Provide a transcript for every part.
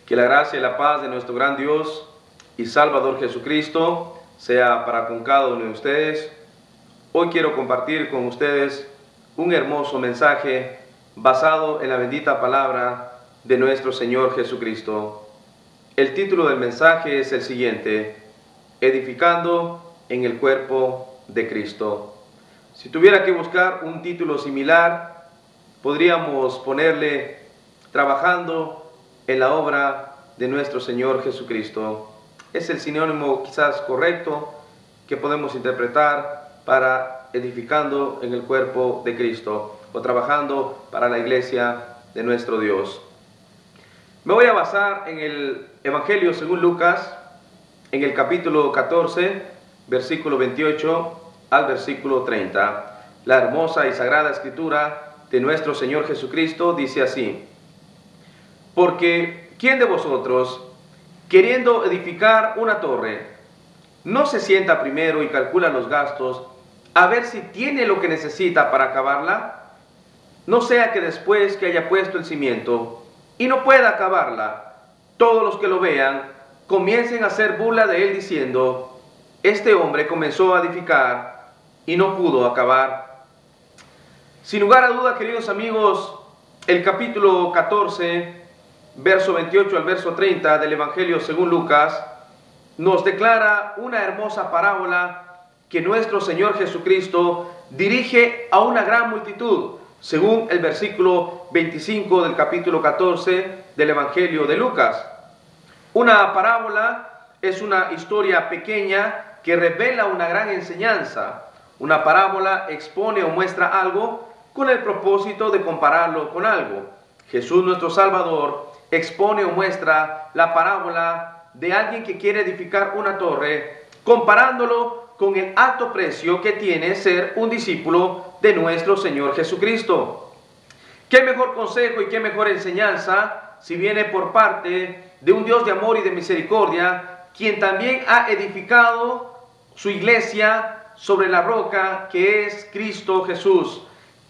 Que la gracia y la paz de nuestro gran Dios y Salvador Jesucristo sea para con cada uno de ustedes. Hoy quiero compartir con ustedes un hermoso mensaje basado en la bendita palabra de nuestro Señor Jesucristo. El título del mensaje es el siguiente: Edificando en el cuerpo de Cristo. Si tuviera que buscar un título similar, podríamos ponerle Trabajando en la obra de nuestro Señor Jesucristo. Es el sinónimo quizás correcto que podemos interpretar para edificando en el cuerpo de Cristo o trabajando para la iglesia de nuestro Dios. Me voy a basar en el Evangelio según Lucas, en el capítulo 14, versículo 28 al versículo 30. La hermosa y sagrada escritura de nuestro Señor Jesucristo dice así: Porque ¿quién de vosotros, queriendo edificar una torre, no se sienta primero y calcula los gastos a ver si tiene lo que necesita para acabarla? No sea que después que haya puesto el cimiento y no pueda acabarla, todos los que lo vean comiencen a hacer burla de él diciendo: este hombre comenzó a edificar y no pudo acabar. Sin lugar a duda, queridos amigos, el capítulo 14, verso 28 al verso 30 del Evangelio según Lucas, nos declara una hermosa parábola que nuestro Señor Jesucristo dirige a una gran multitud, según el versículo 25 del capítulo 14 del Evangelio de Lucas. Una parábola es una historia pequeña que revela una gran enseñanza. Una parábola expone o muestra algo con el propósito de compararlo con algo. Jesús, nuestro Salvador, expone o muestra la parábola de alguien que quiere edificar una torre, comparándolo con el alto precio que tiene ser un discípulo de nuestro Señor Jesucristo. ¿Qué mejor consejo y qué mejor enseñanza si viene por parte de un Dios de amor y de misericordia, quien también ha edificado su iglesia sobre la roca que es Cristo Jesús?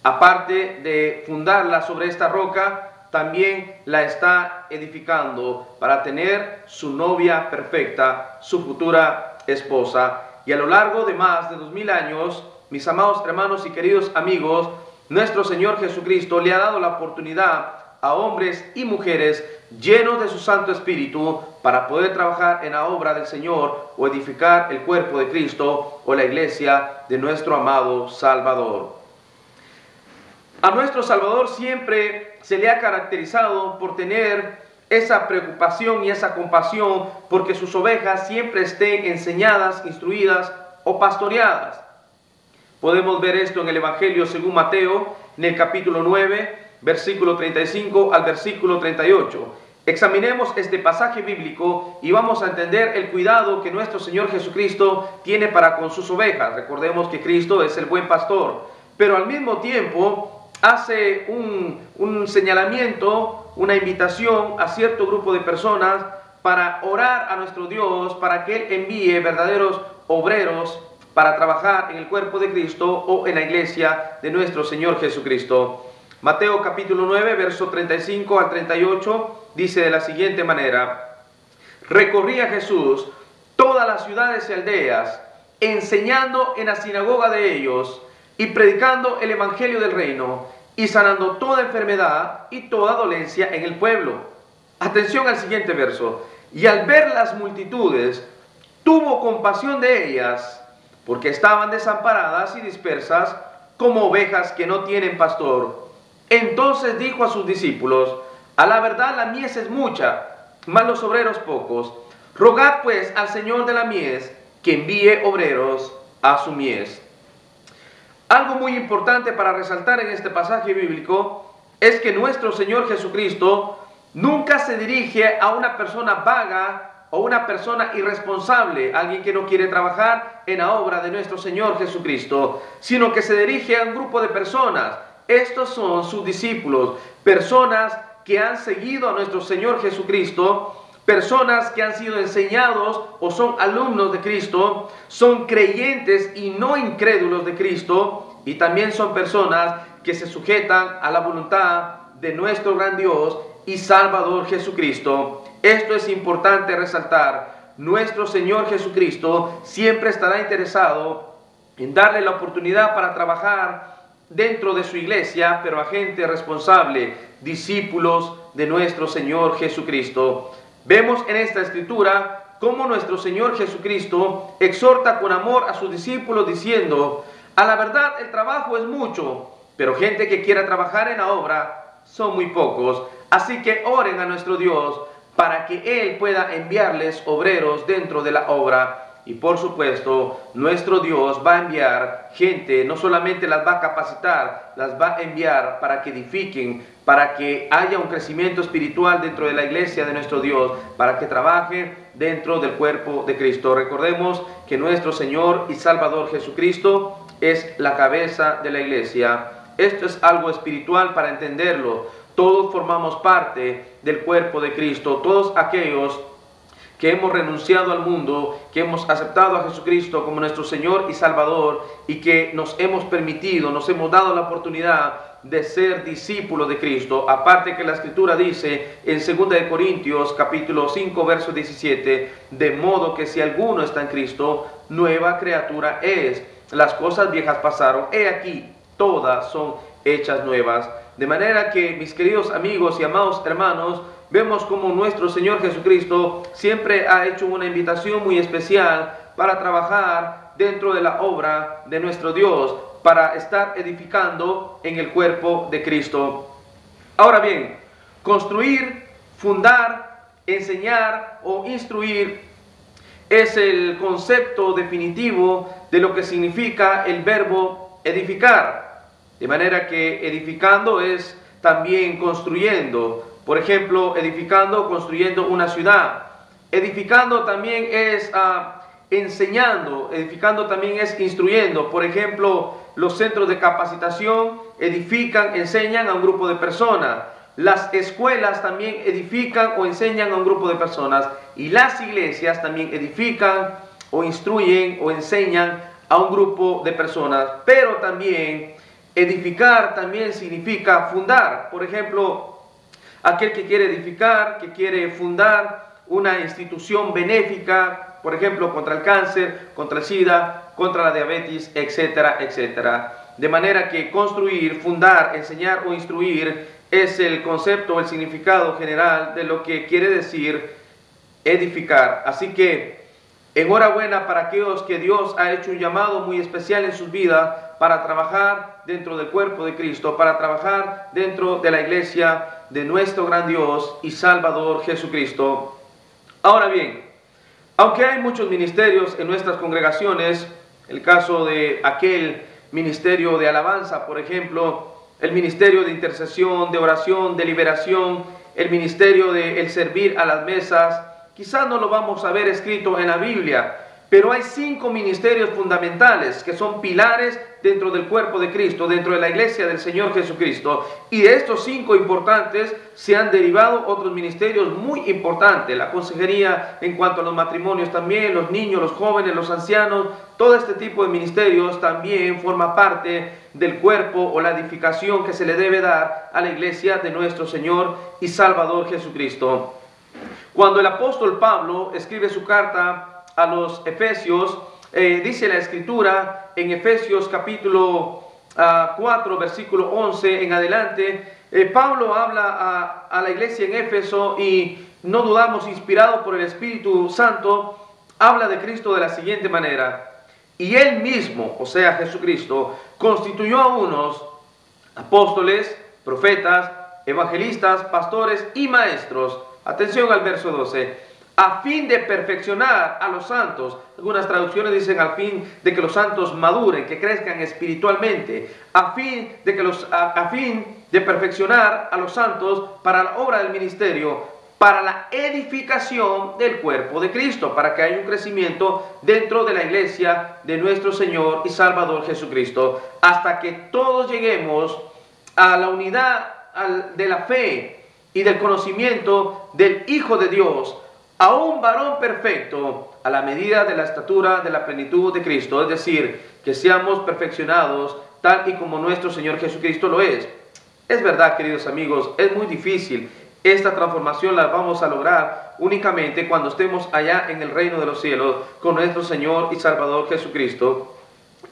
Aparte de fundarla sobre esta roca, también la está edificando para tener su novia perfecta, su futura esposa. Y a lo largo de más de 2000 años, mis amados hermanos y queridos amigos, nuestro Señor Jesucristo le ha dado la oportunidad a hombres y mujeres llenos de su Santo Espíritu para poder trabajar en la obra del Señor o edificar el cuerpo de Cristo o la iglesia de nuestro amado Salvador. A nuestro Salvador siempre se le ha caracterizado por tener esa preocupación y esa compasión porque sus ovejas siempre estén enseñadas, instruidas o pastoreadas. Podemos ver esto en el Evangelio según Mateo, en el capítulo 9, versículo 35 al versículo 38. Examinemos este pasaje bíblico y vamos a entender el cuidado que nuestro Señor Jesucristo tiene para con sus ovejas. Recordemos que Cristo es el buen pastor, pero al mismo tiempo hace un señalamiento, una invitación a cierto grupo de personas para orar a nuestro Dios, para que Él envíe verdaderos obreros para trabajar en el cuerpo de Cristo o en la iglesia de nuestro Señor Jesucristo. Mateo capítulo 9, verso 35 al 38, dice de la siguiente manera: Recorría Jesús todas las ciudades y aldeas, enseñando en la sinagoga de ellos y predicando el evangelio del reino y sanando toda enfermedad y toda dolencia en el pueblo. Atención al siguiente verso: y al ver las multitudes, tuvo compasión de ellas, porque estaban desamparadas y dispersas como ovejas que no tienen pastor. Entonces dijo a sus discípulos: a la verdad la mies es mucha, mas los obreros pocos. Rogad pues al Señor de la mies que envíe obreros a su mies. Algo muy importante para resaltar en este pasaje bíblico es que nuestro Señor Jesucristo nunca se dirige a una persona vaga o una persona irresponsable, alguien que no quiere trabajar en la obra de nuestro Señor Jesucristo, sino que se dirige a un grupo de personas. Estos son sus discípulos, personas que han seguido a nuestro Señor Jesucristo, personas que han sido enseñados o son alumnos de Cristo, son creyentes y no incrédulos de Cristo, y también son personas que se sujetan a la voluntad de nuestro gran Dios y Salvador Jesucristo. Esto es importante resaltar. Nuestro Señor Jesucristo siempre estará interesado en darle la oportunidad para trabajar dentro de su iglesia, pero a gente responsable, discípulos de nuestro Señor Jesucristo. Vemos en esta escritura cómo nuestro Señor Jesucristo exhorta con amor a sus discípulos diciendo: a la verdad el trabajo es mucho, pero gente que quiera trabajar en la obra son muy pocos. Así que oren a nuestro Dios para que Él pueda enviarles obreros dentro de la obra. Y por supuesto, nuestro Dios va a enviar gente, no solamente las va a capacitar, las va a enviar para que edifiquen, para que haya un crecimiento espiritual dentro de la iglesia de nuestro Dios, para que trabaje dentro del cuerpo de Cristo. Recordemos que nuestro Señor y Salvador Jesucristo es la cabeza de la iglesia. Esto es algo espiritual para entenderlo. Todos formamos parte del cuerpo de Cristo, todos aquellos que hemos renunciado al mundo, que hemos aceptado a Jesucristo como nuestro Señor y Salvador, y que nos hemos permitido, nos hemos dado la oportunidad de ser discípulos de Cristo. Aparte que la Escritura dice en 2 de Corintios capítulo 5 verso 17, de modo que si alguno está en Cristo, nueva criatura es. Las cosas viejas pasaron, he aquí, todas son hechas nuevas. De manera que, mis queridos amigos y amados hermanos, vemos como nuestro Señor Jesucristo siempre ha hecho una invitación muy especial para trabajar dentro de la obra de nuestro Dios, para estar edificando en el cuerpo de Cristo. Ahora bien, construir, fundar, enseñar o instruir es el concepto definitivo de lo que significa el verbo edificar. De manera que edificando es también construyendo. Por ejemplo, edificando, construyendo una ciudad. Edificando también es enseñando. Edificando también es instruyendo. Por ejemplo, los centros de capacitación edifican, enseñan a un grupo de personas. Las escuelas también edifican o enseñan a un grupo de personas. Y las iglesias también edifican o instruyen o enseñan a un grupo de personas. Pero también edificar también significa fundar. Por ejemplo, aquel que quiere edificar, que quiere fundar una institución benéfica, por ejemplo, contra el cáncer, contra el SIDA, contra la diabetes, etcétera, etcétera. De manera que construir, fundar, enseñar o instruir es el concepto, el significado general de lo que quiere decir edificar. Así que enhorabuena para aquellos que Dios ha hecho un llamado muy especial en sus vidas para trabajar dentro del cuerpo de Cristo, para trabajar dentro de la iglesia de nuestro gran Dios y Salvador Jesucristo. Ahora bien, aunque hay muchos ministerios en nuestras congregaciones, el caso de aquel ministerio de alabanza, por ejemplo, el ministerio de intercesión, de oración, de liberación, el ministerio de el servir a las mesas, quizás no lo vamos a ver escrito en la Biblia, pero hay 5 ministerios fundamentales que son pilares dentro del cuerpo de Cristo, dentro de la iglesia del Señor Jesucristo. Y de estos 5 importantes se han derivado otros ministerios muy importantes. La consejería en cuanto a los matrimonios también, los niños, los jóvenes, los ancianos, todo este tipo de ministerios también forma parte del cuerpo o la edificación que se le debe dar a la iglesia de nuestro Señor y Salvador Jesucristo. Cuando el apóstol Pablo escribe su carta a los Efesios, dice la Escritura en Efesios capítulo 4, versículo 11 en adelante, Pablo habla a la iglesia en Éfeso y no dudamos, inspirado por el Espíritu Santo, habla de Cristo de la siguiente manera: y Él mismo, o sea Jesucristo, constituyó a unos apóstoles, profetas, evangelistas, pastores y maestros. Atención al verso 12. A fin de perfeccionar a los santos. Algunas traducciones dicen al fin de que los santos maduren, que crezcan espiritualmente. A fin de perfeccionar a los santos para la obra del ministerio, para la edificación del cuerpo de Cristo, para que haya un crecimiento dentro de la iglesia de nuestro Señor y Salvador Jesucristo, hasta que todos lleguemos a la unidad de la fe y del conocimiento del Hijo de Dios, a un varón perfecto, a la medida de la estatura de la plenitud de Cristo, es decir, que seamos perfeccionados tal y como nuestro Señor Jesucristo lo es. Es verdad, queridos amigos, es muy difícil Esta transformación la vamos a lograr únicamente cuando estemos allá en el reino de los cielos con nuestro Señor y Salvador Jesucristo.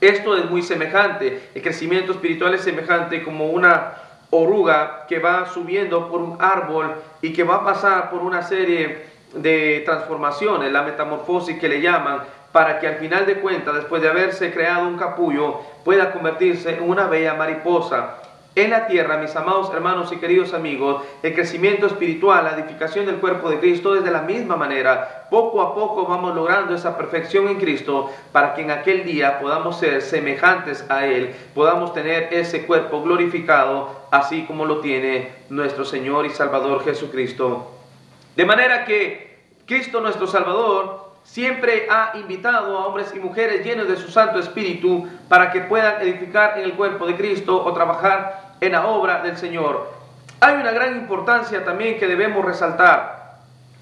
Esto es muy semejante, el crecimiento espiritual es semejante como una oruga que va subiendo por un árbol y que va a pasar por una serie de transformaciones, la metamorfosis que le llaman, para que al final de cuentas, después de haberse creado un capullo, pueda convertirse en una bella mariposa. En la tierra, mis amados hermanos y queridos amigos, el crecimiento espiritual, la edificación del cuerpo de Cristo es de la misma manera. Poco a poco vamos logrando esa perfección en Cristo para que en aquel día podamos ser semejantes a Él, podamos tener ese cuerpo glorificado, así como lo tiene nuestro Señor y Salvador Jesucristo. De manera que Cristo nuestro Salvador siempre ha invitado a hombres y mujeres llenos de su Santo Espíritu para que puedan edificar en el cuerpo de Cristo o trabajar en la obra del Señor. Hay una gran importancia también que debemos resaltar.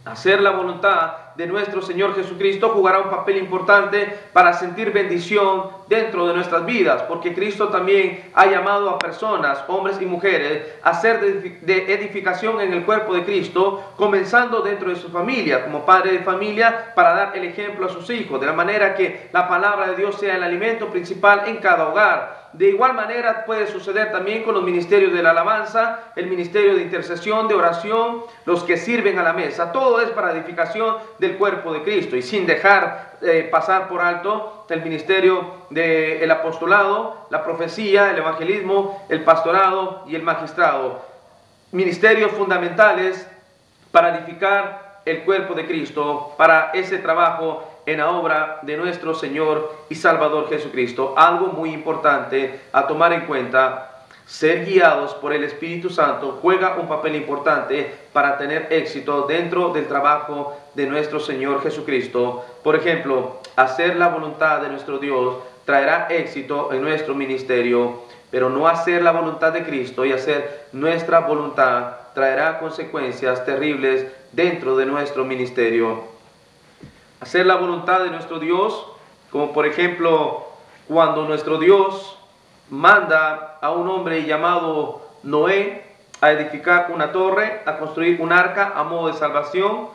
Hacer la voluntad de nuestro Señor Jesucristo jugará un papel importante para sentir bendición dentro de nuestras vidas, porque Cristo también ha llamado a personas, hombres y mujeres, a ser de edificación en el cuerpo de Cristo, comenzando dentro de su familia, como padre de familia, para dar el ejemplo a sus hijos, de la manera que la palabra de Dios sea el alimento principal en cada hogar. De igual manera puede suceder también con los ministerios de la alabanza, el ministerio de intercesión, de oración, los que sirven a la mesa. Todo es para edificación del cuerpo de Cristo, y sin dejar pasar por alto el ministerio del apostolado, la profecía, el evangelismo, el pastorado y el magistrado. Ministerios fundamentales para edificar el cuerpo de Cristo, para ese trabajo en la obra de nuestro Señor y Salvador Jesucristo. Algo muy importante a tomar en cuenta: ser guiados por el Espíritu Santo juega un papel importante para tener éxito dentro del trabajo de nuestro Señor Jesucristo. Por ejemplo, hacer la voluntad de nuestro Dios traerá éxito en nuestro ministerio, pero no hacer la voluntad de Cristo y hacer nuestra voluntad traerá consecuencias terribles dentro de nuestro ministerio. Hacer la voluntad de nuestro Dios, como por ejemplo cuando nuestro Dios manda a un hombre llamado Noé a edificar una torre, a construir un arca a modo de salvación.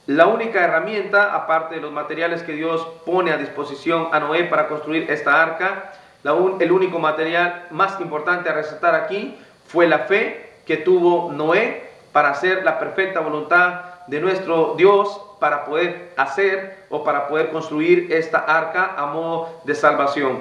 La única herramienta, aparte de los materiales que Dios pone a disposición a Noé para construir esta arca, el único material más importante a resaltar aquí fue la fe que tuvo Noé para hacer la perfecta voluntad de nuestro Dios, para poder hacer o para poder construir esta arca a modo de salvación.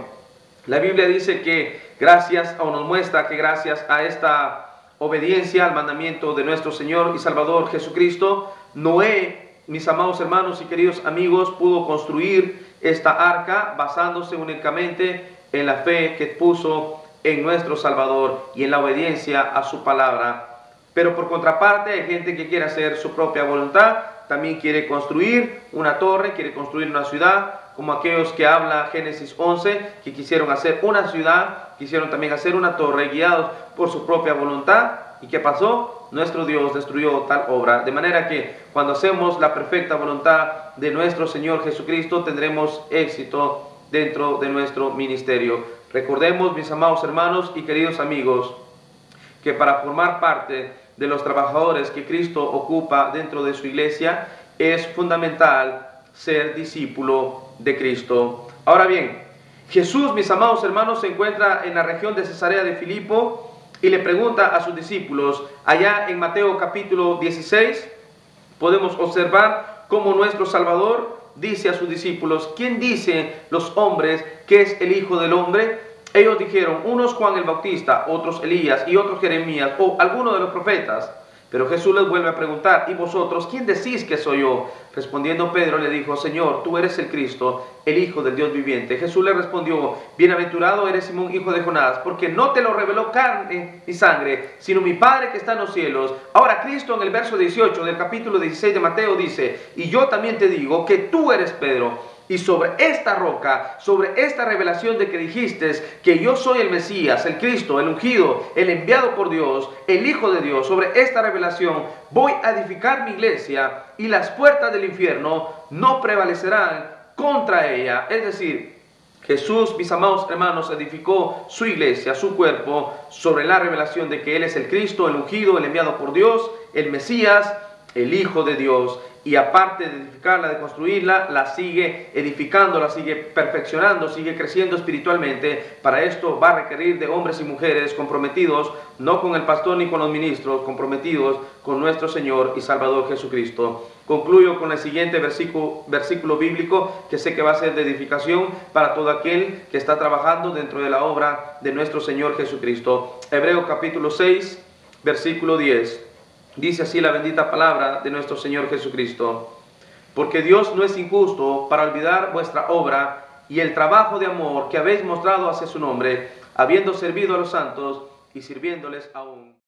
La Biblia dice que nos muestra que gracias a esta obediencia al mandamiento de nuestro Señor y Salvador Jesucristo, Noé, mis amados hermanos y queridos amigos, pudo construir esta arca basándose únicamente en la fe que puso en nuestro Salvador y en la obediencia a su palabra. Pero por contraparte hay gente que quiere hacer su propia voluntad, también quiere construir una torre, quiere construir una ciudad, como aquellos que habla Génesis 11, que quisieron hacer una ciudad, quisieron también hacer una torre, guiados por su propia voluntad. ¿Y qué pasó? Nuestro Dios destruyó tal obra. De manera que cuando hacemos la perfecta voluntad de nuestro Señor Jesucristo, tendremos éxito dentro de nuestro ministerio. Recordemos, mis amados hermanos y queridos amigos, que para formar parte de los trabajadores que Cristo ocupa dentro de su iglesia, es fundamental ser discípulo de Cristo. Ahora bien, Jesús, mis amados hermanos, se encuentra en la región de Cesarea de Filipo y le pregunta a sus discípulos. Allá en Mateo capítulo 16 podemos observar cómo nuestro Salvador dice a sus discípulos: ¿quién dicen los hombres que es el Hijo del Hombre? Ellos dijeron, unos Juan el Bautista, otros Elías y otros Jeremías o alguno de los profetas. Pero Jesús les vuelve a preguntar, ¿y vosotros quién decís que soy yo? Respondiendo Pedro le dijo, Señor, tú eres el Cristo, el Hijo del Dios viviente. Jesús le respondió, bienaventurado eres Simón, hijo de Jonás, porque no te lo reveló carne ni sangre, sino mi Padre que está en los cielos. Ahora Cristo en el verso 18 del capítulo 16 de Mateo dice, y yo también te digo que tú eres Pedro, y sobre esta roca, sobre esta revelación de que dijiste que yo soy el Mesías, el Cristo, el ungido, el enviado por Dios, el Hijo de Dios, sobre esta revelación voy a edificar mi iglesia y las puertas del infierno no prevalecerán contra ella. Es decir, Jesús, mis amados hermanos, edificó su iglesia, su cuerpo, sobre la revelación de que Él es el Cristo, el ungido, el enviado por Dios, el Mesías, el Hijo de Dios. Y aparte de edificarla, de construirla, la sigue edificando, la sigue perfeccionando, sigue creciendo espiritualmente. Para esto va a requerir de hombres y mujeres comprometidos, no con el pastor ni con los ministros, comprometidos con nuestro Señor y Salvador Jesucristo. Concluyo con el siguiente versículo bíblico, que sé que va a ser de edificación para todo aquel que está trabajando dentro de la obra de nuestro Señor Jesucristo. Hebreos capítulo 6, versículo 10. Dice así la bendita palabra de nuestro Señor Jesucristo: porque Dios no es injusto para olvidar vuestra obra y el trabajo de amor que habéis mostrado hacia su nombre, habiendo servido a los santos y sirviéndoles aún.